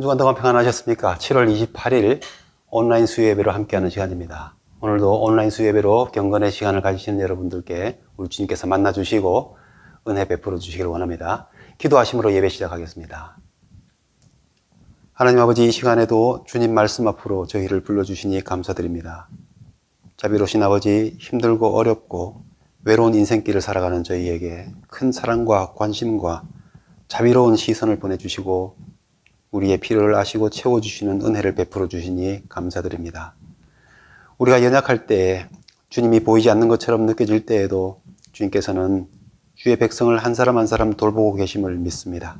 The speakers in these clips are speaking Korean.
주간 동안 평안하셨습니까? 7월 28일 온라인 수요예배로 함께하는 시간입니다. 오늘도 온라인 수요예배로 경건의 시간을 가지시는 여러분들께 우리 주님께서 만나주시고 은혜 베풀어 주시기를 원합니다. 기도하심으로 예배 시작하겠습니다. 하나님 아버지, 이 시간에도 주님 말씀 앞으로 저희를 불러주시니 감사드립니다. 자비로우신 아버지, 힘들고 어렵고 외로운 인생길을 살아가는 저희에게 큰 사랑과 관심과 자비로운 시선을 보내주시고 우리의 필요를 아시고 채워주시는 은혜를 베풀어 주시니 감사드립니다. 우리가 연약할 때에, 주님이 보이지 않는 것처럼 느껴질 때에도 주님께서는 주의 백성을 한 사람 한 사람 돌보고 계심을 믿습니다.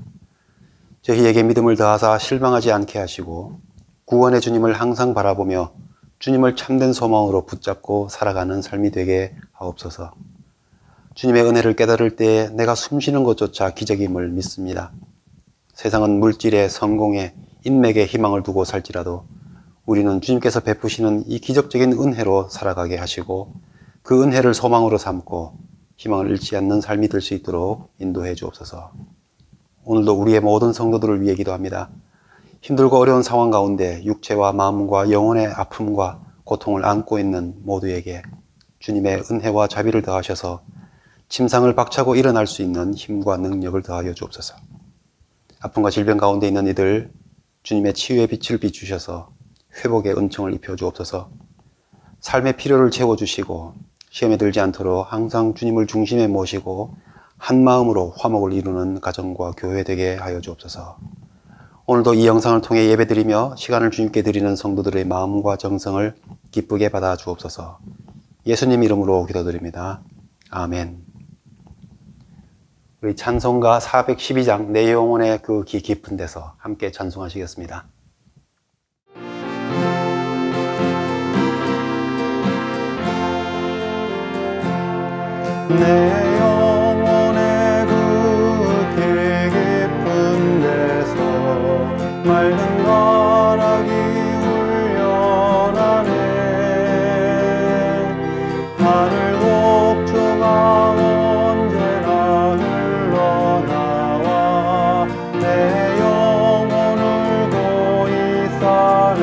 저희에게 믿음을 더하사 실망하지 않게 하시고 구원의 주님을 항상 바라보며 주님을 참된 소망으로 붙잡고 살아가는 삶이 되게 하옵소서. 주님의 은혜를 깨달을 때에 내가 숨쉬는 것조차 기적임을 믿습니다. 세상은 물질에, 성공에, 인맥에 희망을 두고 살지라도 우리는 주님께서 베푸시는 이 기적적인 은혜로 살아가게 하시고 그 은혜를 소망으로 삼고 희망을 잃지 않는 삶이 될 수 있도록 인도해 주옵소서. 오늘도 우리의 모든 성도들을 위해 기도합니다. 힘들고 어려운 상황 가운데 육체와 마음과 영혼의 아픔과 고통을 안고 있는 모두에게 주님의 은혜와 자비를 더하셔서 침상을 박차고 일어날 수 있는 힘과 능력을 더하여 주옵소서. 아픔과 질병 가운데 있는 이들 주님의 치유의 빛을 비추셔서 회복의 은총을 입혀 주옵소서. 삶의 필요를 채워주시고 시험에 들지 않도록 항상 주님을 중심에 모시고 한 마음으로 화목을 이루는 가정과 교회 되게 하여 주옵소서. 오늘도 이 영상을 통해 예배드리며 시간을 주님께 드리는 성도들의 마음과 정성을 기쁘게 받아 주옵소서. 예수님 이름으로 기도드립니다. 아멘. 우리 찬송가 412장 내 영혼의 그 깊은 데서 함께 찬송하시겠습니다. 내 영혼의 그 깊은 데서 맑은 가락이 울려나네. 하늘 곡조가 언제나 흘러나와 내 영혼을 고이 싸네.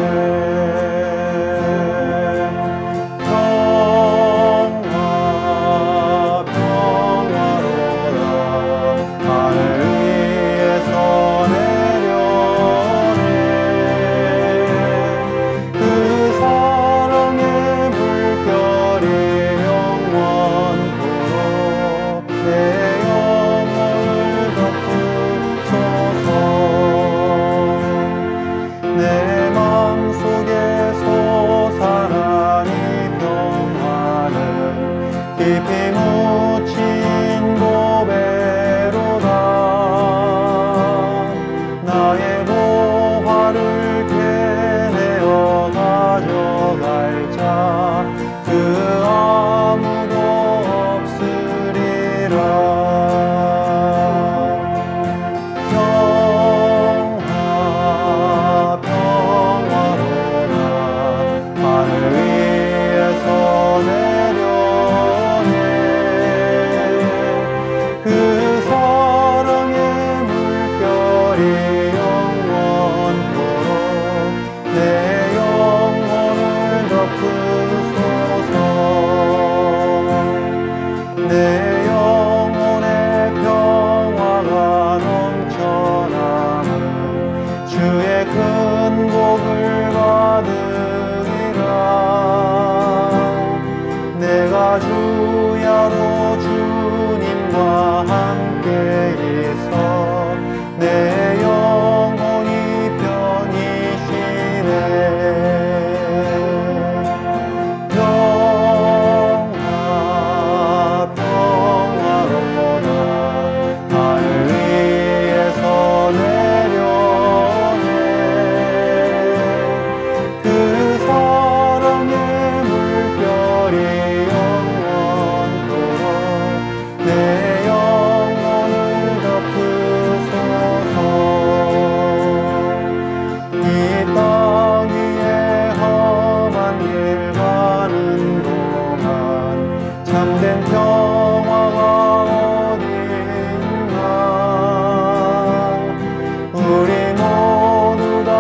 우리 모두 다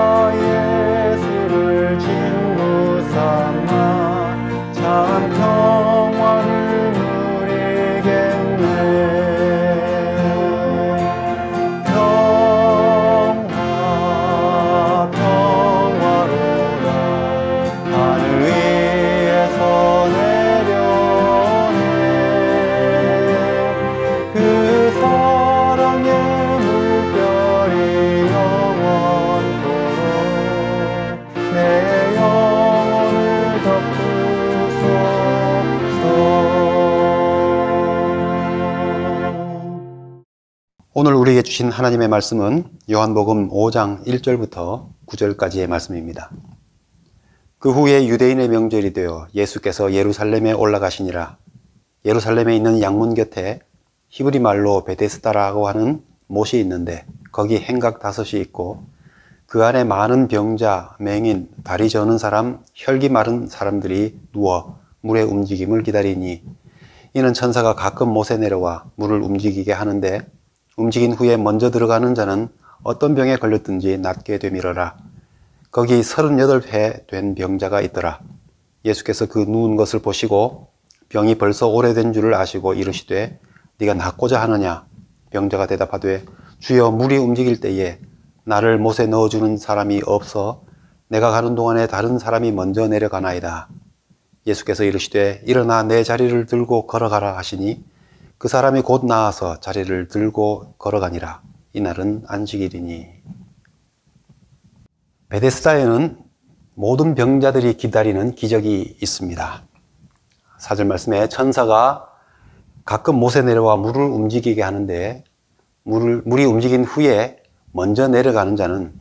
오늘 우리에게 주신 하나님의 말씀은 요한복음 5장 1절부터 9절까지의 말씀입니다. 그 후에 유대인의 명절이 되어 예수께서 예루살렘에 올라가시니라. 예루살렘에 있는 양문 곁에 히브리 말로 베데스다라고 하는 못이 있는데 거기 행각 5이 있고 그 안에 많은 병자, 맹인, 다리 저는 사람, 혈기 마른 사람들이 누워 물의 움직임을 기다리니 이는 천사가 가끔 못에 내려와 물을 움직이게 하는데 움직인 후에 먼저 들어가는 자는 어떤 병에 걸렸든지 낫게 되밀어라. 거기 38회 된 병자가 있더라. 예수께서 그 누운 것을 보시고 병이 벌써 오래된 줄을 아시고 이르시되 네가 낫고자 하느냐? 병자가 대답하되 주여 물이 움직일 때에 나를 못에 넣어주는 사람이 없어 내가 가는 동안에 다른 사람이 먼저 내려가나이다. 예수께서 이르시되 일어나 내 자리를 들고 걸어가라 하시니 그 사람이 곧 나아서 자리를 들고 걸어가니라. 이날은 안식일이니. 베데스다에는 모든 병자들이 기다리는 기적이 있습니다. 4절 말씀에 천사가 가끔 못에 내려와 물을 움직이게 하는데 물이 움직인 후에 먼저 내려가는 자는,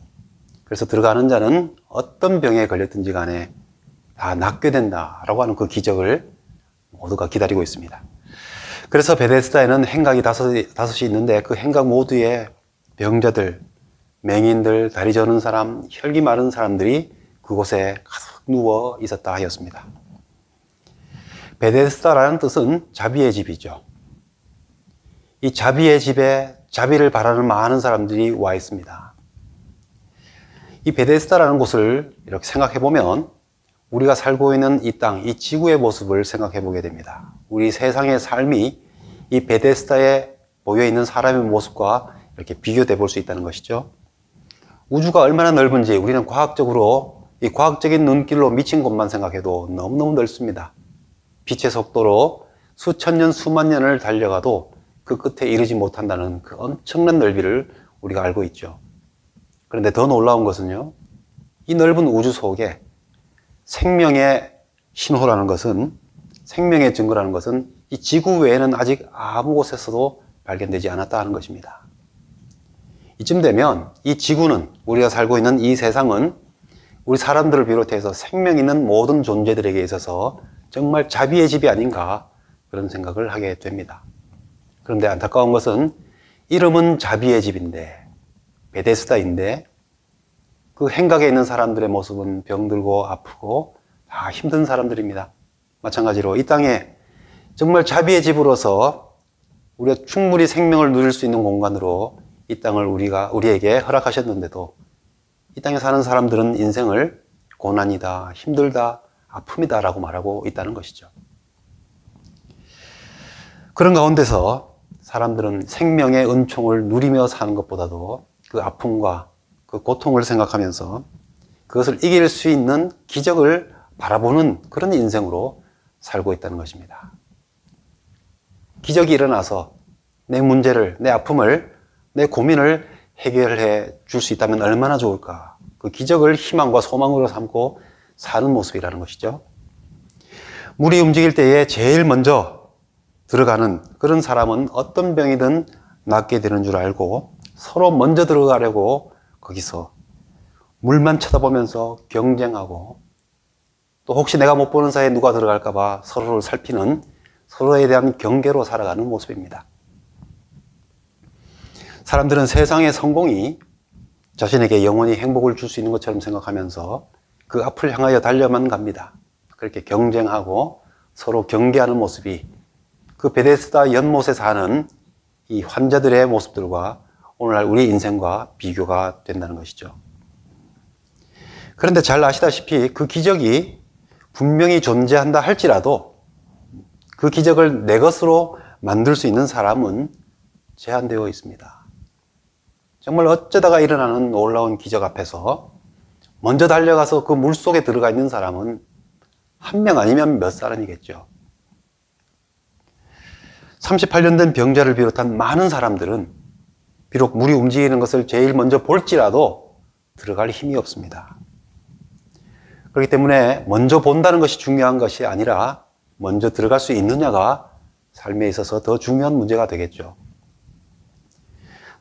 그래서 들어가는 자는 어떤 병에 걸렸든지 간에 다 낫게 된다라고 하는 그 기적을 모두가 기다리고 있습니다. 그래서 베데스다에는 행각이 5이 있는데 그 행각 모두에 병자들, 맹인들, 다리 저는 사람, 혈기 마른 사람들이 그곳에 가득 누워 있었다 하였습니다. 베데스다라는 뜻은 자비의 집이죠. 이 자비의 집에 자비를 바라는 많은 사람들이 와 있습니다. 이 베데스다라는 곳을 이렇게 생각해 보면 우리가 살고 있는 이 땅, 이 지구의 모습을 생각해 보게 됩니다. 우리 세상의 삶이 이 베데스다에 모여 있는 사람의 모습과 이렇게 비교돼 볼 수 있다는 것이죠. 우주가 얼마나 넓은지 우리는 과학적으로 이 과학적인 눈길로 미친 곳만 생각해도 너무너무 넓습니다. 빛의 속도로 수천 년, 수만 년을 달려가도 그 끝에 이르지 못한다는 그 엄청난 넓이를 우리가 알고 있죠. 그런데 더 놀라운 것은요, 이 넓은 우주 속에 생명의 신호라는 것은, 생명의 증거라는 것은 이 지구 외에는 아직 아무 곳에서도 발견되지 않았다 하는 것입니다. 이쯤 되면 이 지구는, 우리가 살고 있는 이 세상은 우리 사람들을 비롯해서 생명 있는 모든 존재들에게 있어서 정말 자비의 집이 아닌가 그런 생각을 하게 됩니다. 그런데 안타까운 것은 이름은 자비의 집인데, 베데스다인데 그 행각에 있는 사람들의 모습은 병들고 아프고 다 힘든 사람들입니다. 마찬가지로 이 땅에 정말 자비의 집으로서 우리가 충분히 생명을 누릴 수 있는 공간으로 이 땅을 우리에게 허락하셨는데도 이 땅에 사는 사람들은 인생을 고난이다, 힘들다, 아픔이다 라고 말하고 있다는 것이죠. 그런 가운데서 사람들은 생명의 은총을 누리며 사는 것보다도 그 아픔과 그 고통을 생각하면서 그것을 이길 수 있는 기적을 바라보는 그런 인생으로 살고 있다는 것입니다. 기적이 일어나서 내 문제를, 내 아픔을, 내 고민을 해결해 줄 수 있다면 얼마나 좋을까. 그 기적을 희망과 소망으로 삼고 사는 모습이라는 것이죠. 물이 움직일 때에 제일 먼저 들어가는 그런 사람은 어떤 병이든 낫게 되는 줄 알고 서로 먼저 들어가려고 거기서 물만 쳐다보면서 경쟁하고, 또 혹시 내가 못 보는 사이에 누가 들어갈까 봐 서로를 살피는, 서로에 대한 경계로 살아가는 모습입니다. 사람들은 세상의 성공이 자신에게 영원히 행복을 줄 수 있는 것처럼 생각하면서 그 앞을 향하여 달려만 갑니다. 그렇게 경쟁하고 서로 경계하는 모습이 그 베데스다 연못에 사는 이 환자들의 모습들과 오늘날 우리 인생과 비교가 된다는 것이죠. 그런데 잘 아시다시피 그 기적이 분명히 존재한다 할지라도 그 기적을 내 것으로 만들 수 있는 사람은 제한되어 있습니다. 정말 어쩌다가 일어나는 놀라운 기적 앞에서 먼저 달려가서 그 물속에 들어가 있는 사람은 한 명 아니면 몇 사람이겠죠. 38년 된 병자를 비롯한 많은 사람들은 비록 물이 움직이는 것을 제일 먼저 볼지라도 들어갈 힘이 없습니다. 그렇기 때문에 먼저 본다는 것이 중요한 것이 아니라 먼저 들어갈 수 있느냐가 삶에 있어서 더 중요한 문제가 되겠죠.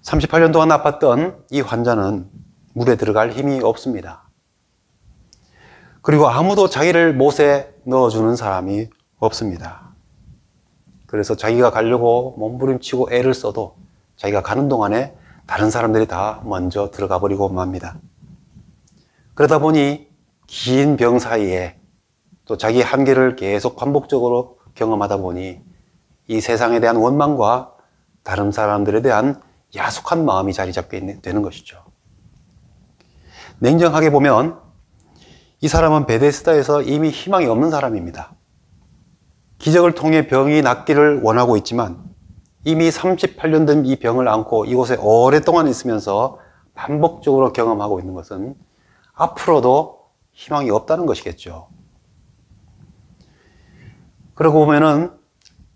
38년 동안 아팠던 이 환자는 물에 들어갈 힘이 없습니다. 그리고 아무도 자기를 못에 넣어주는 사람이 없습니다. 그래서 자기가 가려고 몸부림치고 애를 써도 자기가 가는 동안에 다른 사람들이 다 먼저 들어가 버리고 맙니다. 그러다 보니 긴 병 사이에 또 자기 한계를 계속 반복적으로 경험하다 보니 이 세상에 대한 원망과 다른 사람들에 대한 야속한 마음이 자리 잡게 되는 것이죠. 냉정하게 보면 이 사람은 베데스다에서 이미 희망이 없는 사람입니다. 기적을 통해 병이 낫기를 원하고 있지만 이미 38년 된 이 병을 안고 이곳에 오랫동안 있으면서 반복적으로 경험하고 있는 것은 앞으로도 희망이 없다는 것이겠죠. 그러고 보면은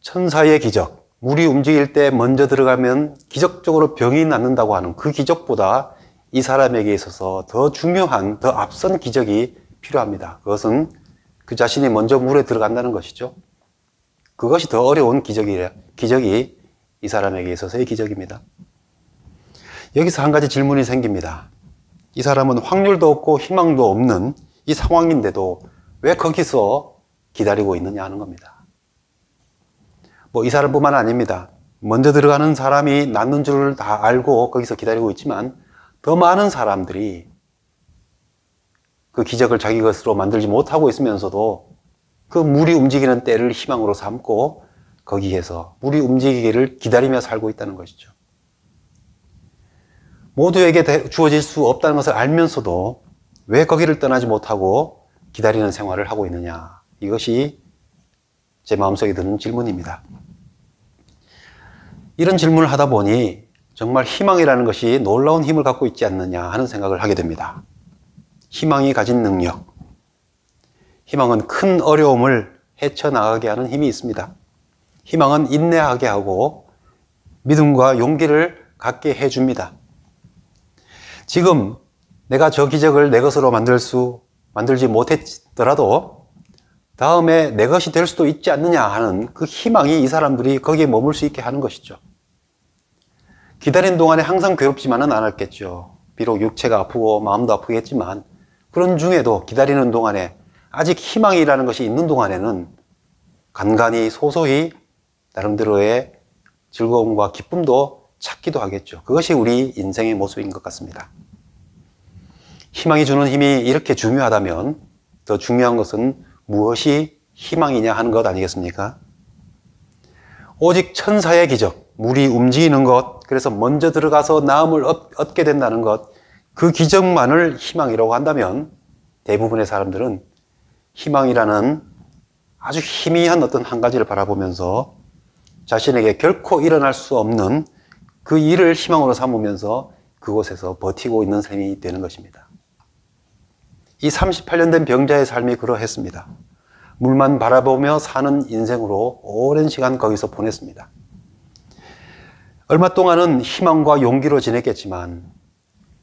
천사의 기적, 물이 움직일 때 먼저 들어가면 기적적으로 병이 낫는다고 하는 그 기적보다 이 사람에게 있어서 더 중요한, 더 앞선 기적이 필요합니다. 그것은 그 자신이 먼저 물에 들어간다는 것이죠. 그것이 더 어려운 기적이 이 사람에게 있어서의 기적입니다. 여기서 한 가지 질문이 생깁니다. 이 사람은 확률도 없고 희망도 없는 이 상황인데도 왜 거기서 기다리고 있느냐 하는 겁니다. 이 사람뿐만 아닙니다. 먼저 들어가는 사람이 낫는 줄을 다 알고 거기서 기다리고 있지만 더 많은 사람들이 그 기적을 자기 것으로 만들지 못하고 있으면서도 그 물이 움직이는 때를 희망으로 삼고 거기에서 물이 움직이기를 기다리며 살고 있다는 것이죠. 모두에게 주어질 수 없다는 것을 알면서도 왜 거기를 떠나지 못하고 기다리는 생활을 하고 있느냐. 이것이 제 마음속에 드는 질문입니다. 이런 질문을 하다 보니 정말 희망이라는 것이 놀라운 힘을 갖고 있지 않느냐 하는 생각을 하게 됩니다. 희망이 가진 능력. 희망은 큰 어려움을 헤쳐나가게 하는 힘이 있습니다. 희망은 인내하게 하고 믿음과 용기를 갖게 해줍니다. 지금 내가 저 기적을 내 것으로 만들지 못했더라도 다음에 내 것이 될 수도 있지 않느냐 하는 그 희망이 이 사람들이 거기에 머물 수 있게 하는 것이죠. 기다리는 동안에 항상 괴롭지만은 않았겠죠. 비록 육체가 아프고 마음도 아프겠지만 그런 중에도 기다리는 동안에 아직 희망이라는 것이 있는 동안에는 간간히 소소히 나름대로의 즐거움과 기쁨도 찾기도 하겠죠. 그것이 우리 인생의 모습인 것 같습니다. 희망이 주는 힘이 이렇게 중요하다면 더 중요한 것은 무엇이 희망이냐 하는 것 아니겠습니까? 오직 천사의 기적, 물이 움직이는 것, 그래서 먼저 들어가서 나음을 얻게 된다는 것, 그 기적만을 희망이라고 한다면 대부분의 사람들은 희망이라는 아주 희미한 어떤 한 가지를 바라보면서 자신에게 결코 일어날 수 없는 그 일을 희망으로 삼으면서 그곳에서 버티고 있는 셈이 되는 것입니다. 이 38년 된 병자의 삶이 그러했습니다. 물만 바라보며 사는 인생으로 오랜 시간 거기서 보냈습니다. 얼마 동안은 희망과 용기로 지냈겠지만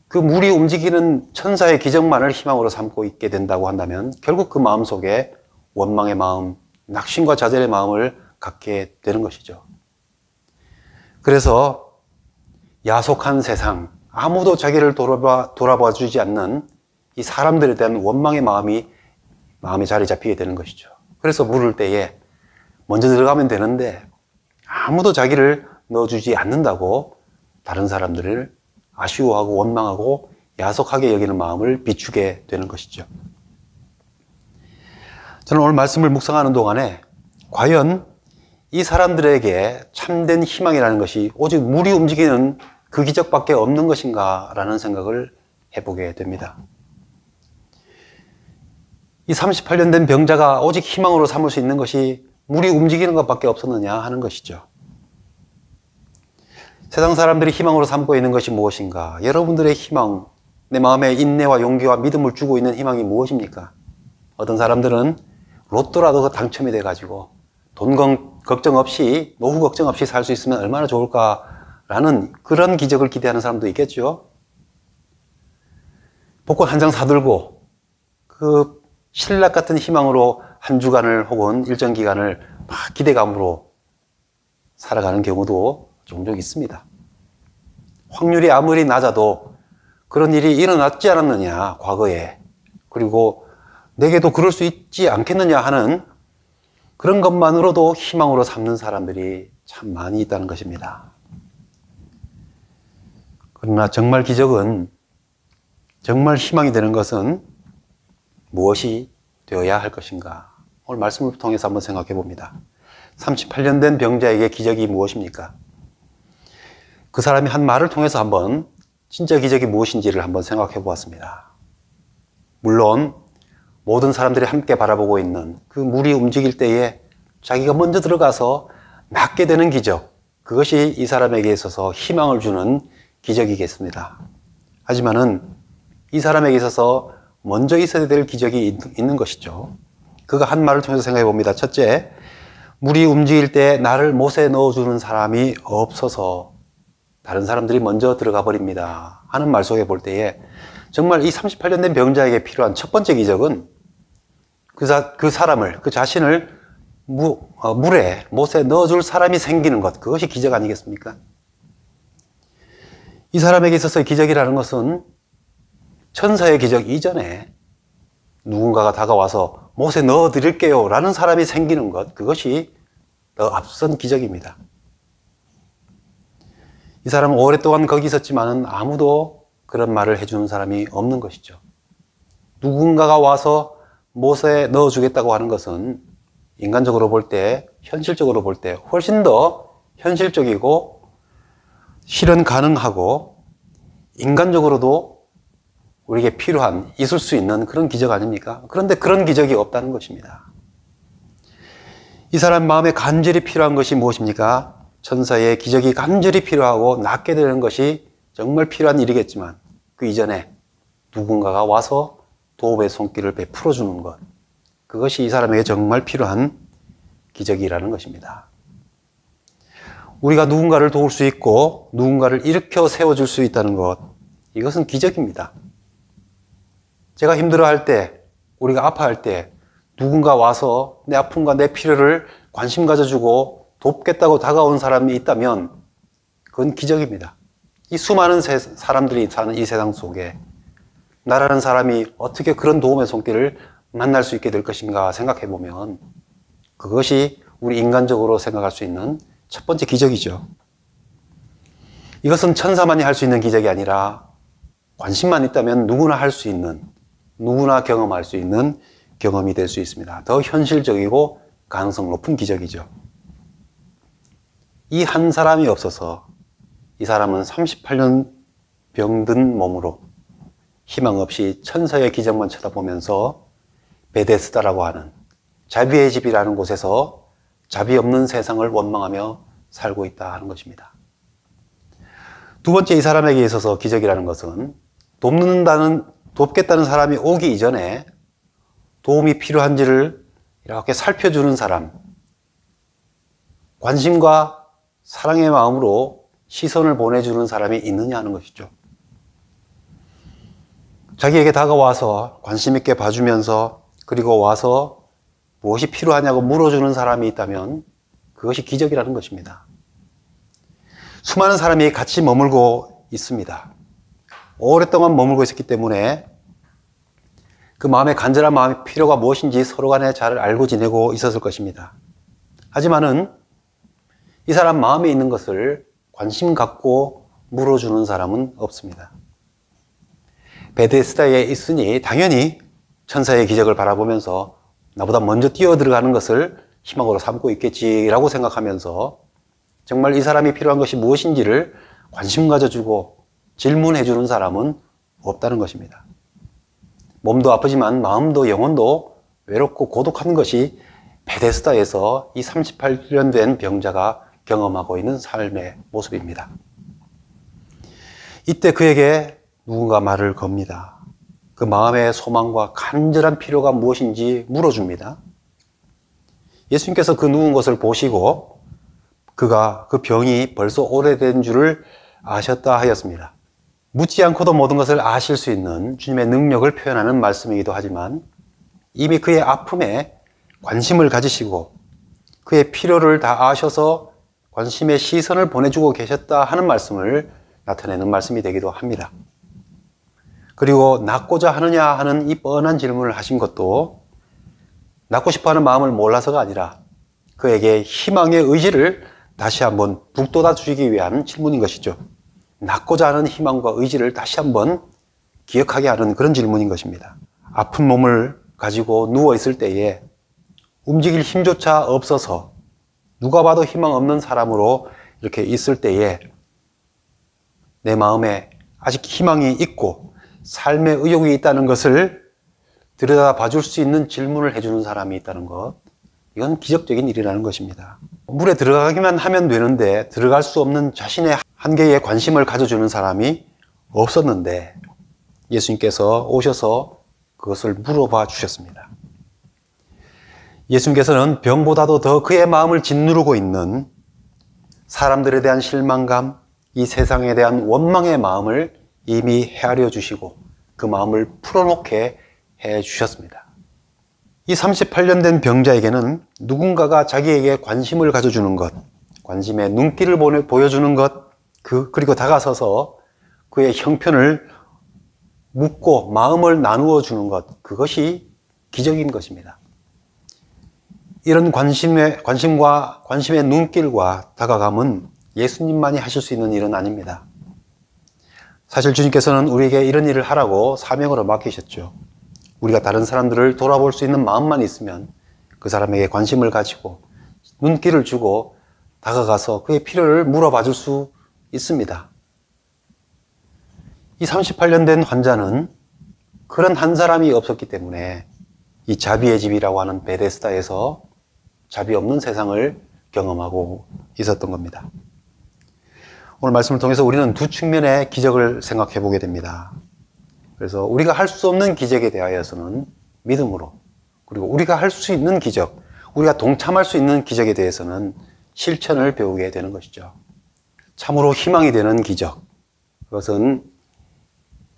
그 물이 움직이는 천사의 기적만을 희망으로 삼고 있게 된다고 한다면 결국 그 마음속에 원망의 마음, 낙심과 좌절의 마음을 갖게 되는 것이죠. 그래서 야속한 세상, 아무도 자기를 돌아봐 주지 않는 이 사람들에 대한 원망의 마음이 자리 잡히게 되는 것이죠. 그래서 물을 때에 먼저 들어가면 되는데 아무도 자기를 넣어주지 않는다고 다른 사람들을 아쉬워하고 원망하고 야속하게 여기는 마음을 비추게 되는 것이죠. 저는 오늘 말씀을 묵상하는 동안에 과연 이 사람들에게 참된 희망이라는 것이 오직 물이 움직이는 그 기적밖에 없는 것인가 라는 생각을 해보게 됩니다. 이 38년 된 병자가 오직 희망으로 삼을 수 있는 것이 물이 움직이는 것밖에 없었느냐 하는 것이죠. 세상 사람들이 희망으로 삼고 있는 것이 무엇인가? 여러분들의 희망, 내 마음에 인내와 용기와 믿음을 주고 있는 희망이 무엇입니까? 어떤 사람들은 로또라도 당첨이 돼가지고 돈 걱정 없이, 노후 걱정 없이 살 수 있으면 얼마나 좋을까라는 그런 기적을 기대하는 사람도 있겠죠. 복권 한 장 사들고 그 신락 같은 희망으로 한 주간을 혹은 일정 기간을 막 기대감으로 살아가는 경우도 종종 있습니다. 확률이 아무리 낮아도 그런 일이 일어났지 않았느냐, 과거에. 그리고 내게도 그럴 수 있지 않겠느냐 하는 그런 것만으로도 희망으로 삼는 사람들이 참 많이 있다는 것입니다. 그러나 정말 기적은, 정말 희망이 되는 것은 무엇이 되어야 할 것인가? 오늘 말씀을 통해서 한번 생각해 봅니다. 38년 된 병자에게 기적이 무엇입니까? 그 사람이 한 말을 통해서 한번 진짜 기적이 무엇인지를 한번 생각해 보았습니다. 물론 모든 사람들이 함께 바라보고 있는 그 물이 움직일 때에 자기가 먼저 들어가서 낫게 되는 기적, 그것이 이 사람에게 있어서 희망을 주는 기적이겠습니다. 하지만은 이 사람에게 있어서 먼저 있어야 될 기적이 있는 것이죠. 그가 한 말을 통해서 생각해 봅니다. 첫째, 물이 움직일 때 나를 못에 넣어주는 사람이 없어서 다른 사람들이 먼저 들어가 버립니다 하는 말 속에 볼 때에 정말 이 38년 된 병자에게 필요한 첫 번째 기적은 그 사람을, 그 자신을 물에, 못에 넣어줄 사람이 생기는 것, 그것이 기적 아니겠습니까? 이 사람에게 있어서의 기적이라는 것은 천사의 기적 이전에 누군가가 다가와서 못에 넣어드릴게요 라는 사람이 생기는 것, 그것이 더 앞선 기적입니다. 이 사람은 오랫동안 거기 있었지만은 아무도 그런 말을 해주는 사람이 없는 것이죠. 누군가가 와서 못에 넣어주겠다고 하는 것은 인간적으로 볼 때, 현실적으로 볼 때 훨씬 더 현실적이고 실현 가능하고 인간적으로도 우리에게 필요한, 있을 수 있는 그런 기적 아닙니까? 그런데 그런 기적이 없다는 것입니다. 이 사람 마음에 간절히 필요한 것이 무엇입니까? 천사의 기적이 간절히 필요하고 낫게 되는 것이 정말 필요한 일이겠지만 그 이전에 누군가가 와서 도움의 손길을 베풀어 주는 것, 그것이 이 사람에게 정말 필요한 기적이라는 것입니다. 우리가 누군가를 도울 수 있고 누군가를 일으켜 세워줄 수 있다는 것, 이것은 기적입니다. 제가 힘들어할 때, 우리가 아파할 때 누군가 와서 내 아픔과 내 필요를 관심 가져주고 돕겠다고 다가온 사람이 있다면 그건 기적입니다. 이 수많은 사람들이 사는 이 세상 속에 나라는 사람이 어떻게 그런 도움의 손길을 만날 수 있게 될 것인가 생각해 보면 그것이 우리 인간적으로 생각할 수 있는 첫 번째 기적이죠. 이것은 천사만이 할 수 있는 기적이 아니라 관심만 있다면 누구나 할 수 있는, 누구나 경험할 수 있는 경험이 될 수 있습니다. 더 현실적이고 가능성 높은 기적이죠. 이 한 사람이 없어서 이 사람은 38년 병든 몸으로 희망 없이 천사의 기적만 쳐다보면서 베데스다라고 하는 자비의 집이라는 곳에서 자비 없는 세상을 원망하며 살고 있다 하는 것입니다. 두 번째, 이 사람에게 있어서 기적이라는 것은 돕겠다는 사람이 오기 이전에 도움이 필요한지를 이렇게 살펴주는 사람, 관심과 사랑의 마음으로 시선을 보내주는 사람이 있느냐 하는 것이죠. 자기에게 다가와서 관심 있게 봐주면서 그리고 와서 무엇이 필요하냐고 물어주는 사람이 있다면 그것이 기적이라는 것입니다. 수많은 사람이 같이 머물고 있습니다. 오랫동안 머물고 있었기 때문에 그 마음의 간절한 마음의 필요가 무엇인지 서로 간에 잘 알고 지내고 있었을 것입니다. 하지만은 이 사람 마음에 있는 것을 관심 갖고 물어주는 사람은 없습니다. 베데스다에 있으니 당연히 천사의 기적을 바라보면서 나보다 먼저 뛰어들어가는 것을 희망으로 삼고 있겠지라고 생각하면서 정말 이 사람이 필요한 것이 무엇인지를 관심 가져주고 질문해주는 사람은 없다는 것입니다. 몸도 아프지만 마음도 영혼도 외롭고 고독한 것이 베데스다에서 이 38년 된 병자가 경험하고 있는 삶의 모습입니다. 이때 그에게 누군가 말을 겁니다. 그 마음의 소망과 간절한 필요가 무엇인지 물어줍니다. 예수님께서 그 누운 것을 보시고 그가 그 병이 벌써 오래된 줄을 아셨다 하였습니다. 묻지 않고도 모든 것을 아실 수 있는 주님의 능력을 표현하는 말씀이기도 하지만 이미 그의 아픔에 관심을 가지시고 그의 필요를 다 아셔서 관심의 시선을 보내주고 계셨다 하는 말씀을 나타내는 말씀이 되기도 합니다. 그리고 낫고자 하느냐 하는 이 뻔한 질문을 하신 것도 낫고 싶어하는 마음을 몰라서가 아니라 그에게 희망의 의지를 다시 한번 북돋아 주시기 위한 질문인 것이죠. 낫고자 하는 희망과 의지를 다시 한번 기억하게 하는 그런 질문인 것입니다. 아픈 몸을 가지고 누워 있을 때에 움직일 힘조차 없어서 누가 봐도 희망 없는 사람으로 이렇게 있을 때에 내 마음에 아직 희망이 있고 삶의 의욕이 있다는 것을 들여다봐 줄 수 있는 질문을 해주는 사람이 있다는 것, 이건 기적적인 일이라는 것입니다. 물에 들어가기만 하면 되는데 들어갈 수 없는 자신의 한계에 관심을 가져주는 사람이 없었는데 예수님께서 오셔서 그것을 물어봐 주셨습니다. 예수님께서는 병보다도 더 그의 마음을 짓누르고 있는 사람들에 대한 실망감, 이 세상에 대한 원망의 마음을 이미 헤아려 주시고 그 마음을 풀어놓게 해 주셨습니다. 이 38년 된 병자에게는 누군가가 자기에게 관심을 가져주는 것, 관심의 눈길을 보여주는 것, 그리고 다가서서 그의 형편을 묻고 마음을 나누어 주는 것, 그것이 기적인 것입니다. 이런 관심의 눈길과 다가감은 예수님만이 하실 수 있는 일은 아닙니다. 사실 주님께서는 우리에게 이런 일을 하라고 사명으로 맡기셨죠. 우리가 다른 사람들을 돌아볼 수 있는 마음만 있으면 그 사람에게 관심을 가지고 눈길을 주고 다가가서 그의 필요를 물어봐 줄 수 있습니다. 이 38년 된 환자는 그런 한 사람이 없었기 때문에 이 자비의 집이라고 하는 베데스다에서 자비 없는 세상을 경험하고 있었던 겁니다. 오늘 말씀을 통해서 우리는 두 측면의 기적을 생각해 보게 됩니다. 그래서 우리가 할 수 없는 기적에 대하여서는 믿음으로, 그리고 우리가 할 수 있는 기적, 우리가 동참할 수 있는 기적에 대해서는 실천을 배우게 되는 것이죠. 참으로 희망이 되는 기적, 그것은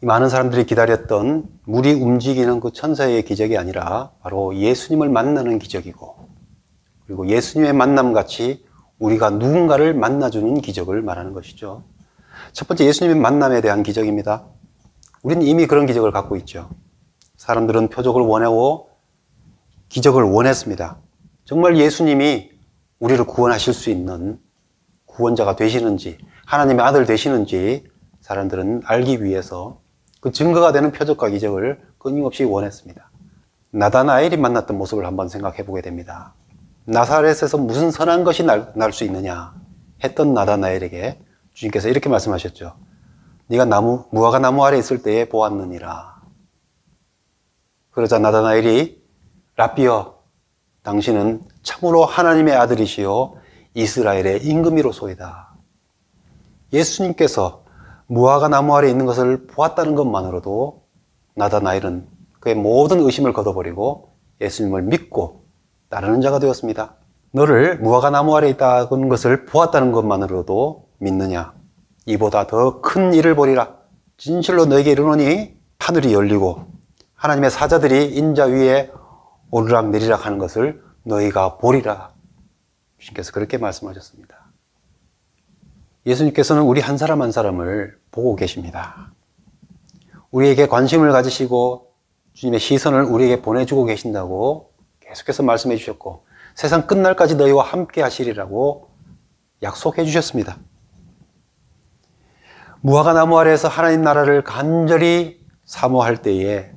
많은 사람들이 기다렸던 물이 움직이는 그 천사의 기적이 아니라 바로 예수님을 만나는 기적이고, 그리고 예수님의 만남같이 우리가 누군가를 만나주는 기적을 말하는 것이죠. 첫 번째, 예수님의 만남에 대한 기적입니다. 우리는 이미 그런 기적을 갖고 있죠. 사람들은 표적을 원하고 기적을 원했습니다. 정말 예수님이 우리를 구원하실 수 있는 구원자가 되시는지, 하나님의 아들 되시는지 사람들은 알기 위해서 그 증거가 되는 표적과 기적을 끊임없이 원했습니다. 나다나엘이 만났던 모습을 한번 생각해 보게 됩니다. 나사렛에서 무슨 선한 것이 날 수 있느냐 했던 나다나엘에게 주님께서 이렇게 말씀하셨죠. 네가 무화과 나무 아래 있을 때에 보았느니라. 그러자 나다나엘이 라비여, 당신은 참으로 하나님의 아들이시요 이스라엘의 임금이로소이다. 예수님께서 무화과 나무 아래 있는 것을 보았다는 것만으로도 나다나엘은 그의 모든 의심을 걷어버리고 예수님을 믿고 따르는 자가 되었습니다. 너를 무화과 나무 아래 있다는 것을 보았다는 것만으로도 믿느냐? 이보다 더 큰 일을 보리라. 진실로 너에게 이르노니 하늘이 열리고 하나님의 사자들이 인자 위에 오르락 내리락 하는 것을 너희가 보리라. 주님께서 그렇게 말씀하셨습니다. 예수님께서는 우리 한 사람 한 사람을 보고 계십니다. 우리에게 관심을 가지시고 주님의 시선을 우리에게 보내주고 계신다고 계속해서 말씀해 주셨고, 세상 끝날까지 너희와 함께 하시리라고 약속해 주셨습니다. 무화과 나무 아래에서 하나님 나라를 간절히 사모할 때에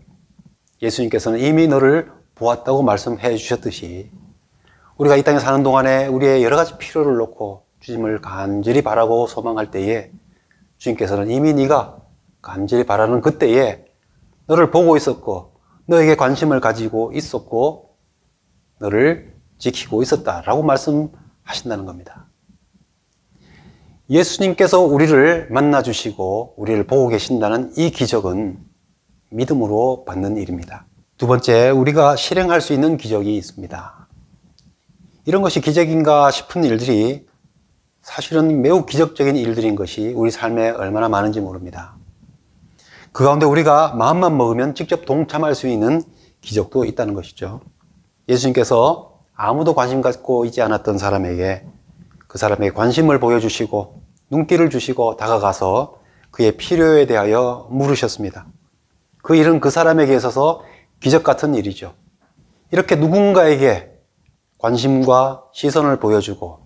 예수님께서는 이미 너를 보았다고 말씀해 주셨듯이, 우리가 이 땅에 사는 동안에 우리의 여러 가지 필요를 놓고 주님을 간절히 바라고 소망할 때에 주님께서는 이미 네가 간절히 바라는 그때에 너를 보고 있었고 너에게 관심을 가지고 있었고 너를 지키고 있었다라고 말씀하신다는 겁니다. 예수님께서 우리를 만나주시고 우리를 보고 계신다는 이 기적은 믿음으로 받는 일입니다. 두 번째, 우리가 실행할 수 있는 기적이 있습니다. 이런 것이 기적인가 싶은 일들이 사실은 매우 기적적인 일들인 것이 우리 삶에 얼마나 많은지 모릅니다. 그 가운데 우리가 마음만 먹으면 직접 동참할 수 있는 기적도 있다는 것이죠. 예수님께서 아무도 관심 갖고 있지 않았던 사람에게 그 사람에게 관심을 보여주시고 눈길을 주시고 다가가서 그의 필요에 대하여 물으셨습니다. 그 일은 그 사람에게 있어서 기적 같은 일이죠. 이렇게 누군가에게 관심과 시선을 보여주고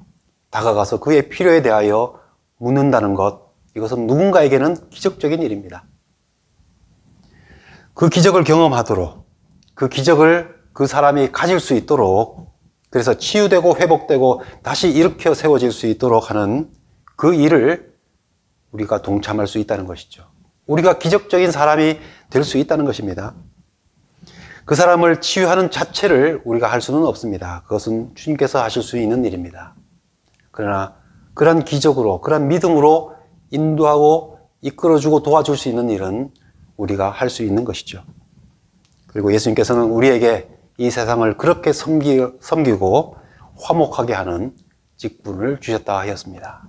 다가가서 그의 필요에 대하여 묻는다는 것, 이것은 누군가에게는 기적적인 일입니다. 그 기적을 경험하도록, 그 기적을 그 사람이 가질 수 있도록, 그래서 치유되고 회복되고 다시 일으켜 세워질 수 있도록 하는 그 일을 우리가 동참할 수 있다는 것이죠. 우리가 기적적인 사람이 될 수 있다는 것입니다. 그 사람을 치유하는 자체를 우리가 할 수는 없습니다. 그것은 주님께서 하실 수 있는 일입니다. 그러나 그러한 기적으로, 그러한 믿음으로 인도하고 이끌어주고 도와줄 수 있는 일은 우리가 할 수 있는 것이죠. 그리고 예수님께서는 우리에게 이 세상을 그렇게 섬기고 화목하게 하는 직분을 주셨다 하였습니다.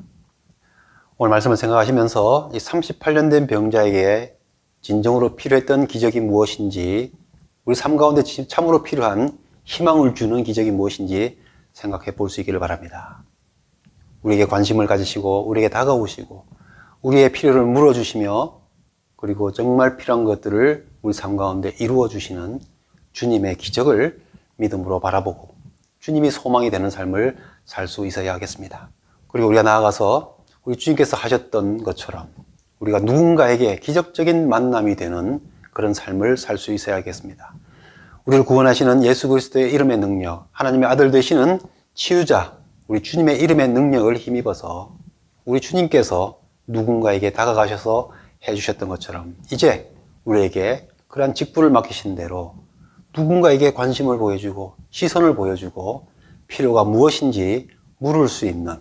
오늘 말씀을 생각하시면서 이 38년 된 병자에게 진정으로 필요했던 기적이 무엇인지, 우리 삶 가운데 참으로 필요한 희망을 주는 기적이 무엇인지 생각해 볼 수 있기를 바랍니다. 우리에게 관심을 가지시고 우리에게 다가오시고 우리의 필요를 물어주시며 그리고 정말 필요한 것들을 우리 삶 가운데 이루어 주시는 주님의 기적을 믿음으로 바라보고 주님이 소망이 되는 삶을 살 수 있어야 하겠습니다. 그리고 우리가 나아가서 우리 주님께서 하셨던 것처럼 우리가 누군가에게 기적적인 만남이 되는 그런 삶을 살 수 있어야 하겠습니다. 우리를 구원하시는 예수 그리스도의 이름의 능력, 하나님의 아들 되시는 치유자, 우리 주님의 이름의 능력을 힘입어서 우리 주님께서 누군가에게 다가가셔서 해주셨던 것처럼 이제 우리에게 그러한 직분을 맡기신 대로 누군가에게 관심을 보여주고 시선을 보여주고 필요가 무엇인지 물을 수 있는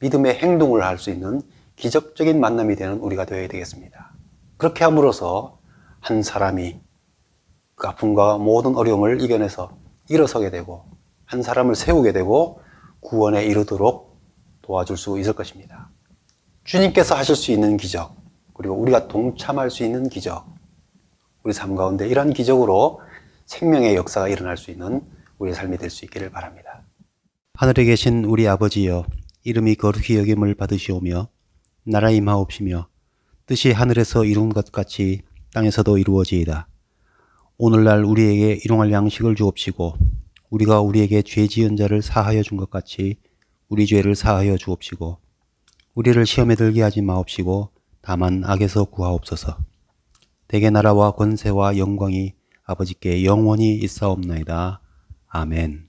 믿음의 행동을 할 수 있는 기적적인 만남이 되는 우리가 되어야 되겠습니다. 그렇게 함으로써 한 사람이 그 아픔과 모든 어려움을 이겨내서 일어서게 되고 한 사람을 세우게 되고 구원에 이르도록 도와줄 수 있을 것입니다. 주님께서 하실 수 있는 기적, 그리고 우리가 동참할 수 있는 기적, 우리 삶 가운데 이러한 기적으로 생명의 역사가 일어날 수 있는 우리의 삶이 될 수 있기를 바랍니다. 하늘에 계신 우리 아버지여, 이름이 거룩히 여김을 받으시오며 나라 임하옵시며 뜻이 하늘에서 이룬 것 같이 땅에서도 이루어지이다. 오늘날 우리에게 일용할 양식을 주옵시고 우리가 우리에게 죄 지은 자를 사하여 준 것 같이 우리 죄를 사하여 주옵시고 우리를 시험에 들게 하지 마옵시고 다만 악에서 구하옵소서. 대개 나라와 권세와 영광이 아버지께 영원히 있사옵나이다. 아멘.